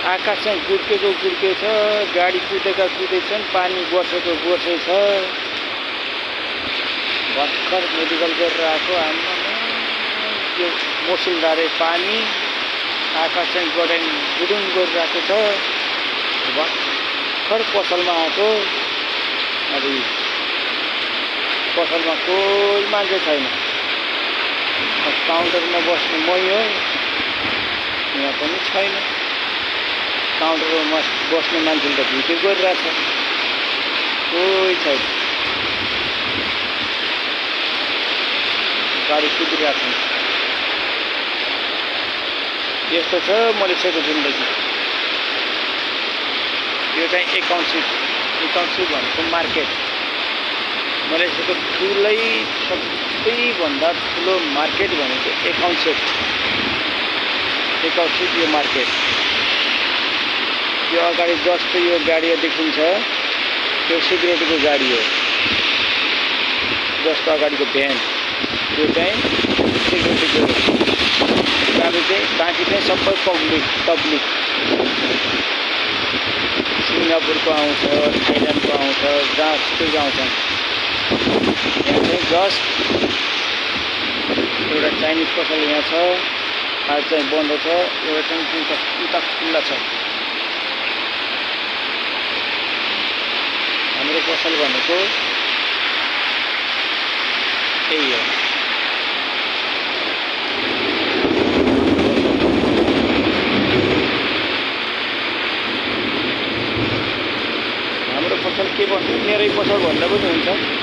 आकाश चाहिँ गुड्केको गुड्के छ, गाडी कुदेका कुदै छन्, पानी बर्सेको बर्से छ। भर्खर मेडिकल गरेर आएको आमा यो मुसुलधारे पानी आकाश चाहिँ गडन गुडुङ गरिरहेको छ। भर्खर पसलमा आएको, अरे पसलमा कोही मान्छे छैन। काउन्टरमा बस्ने मै हो, यहाँ पनि छैन। काउन्टरमा बस्ने मान्छेले त भिडियो गरिरहेछ, कोही छैन। गाडी कुदिरहेको छ। यस्तो छ मलेसियाको जिन्दगी। यो चाहिँ एकाउन्टसिप भनेको मार्केट। मलेसियाको सबैभन्दा ठुलो मार्केट भनेको एकाउन्टसिप यो मार्केट। यो अगाडि जस्तो यो गाडी देखिन्छ, त्यो सिक्युरिटीको गाडी हो। जस्तो अगाडिको भ्यान यो चाहिँ सिक्युरिटीको हो। बाँकी चाहिँ सबै पब्लिक सिङ्गापुरको आउँछ, थाइल्यान्डको आउँछ, जहाँसुकै आउँछ। यहाँ चाहिँ जस्ट एउटा चाइनिज पसल यहाँ छ, आज चाहिँ बन्द छ। एउटा चाहिँ उता खुल्ला छ। हाम्रो पसल भनेको त्यही हो। हाम्रो पसल के भन्नु, मेरै पसल भन्दा पनि हुन्छ।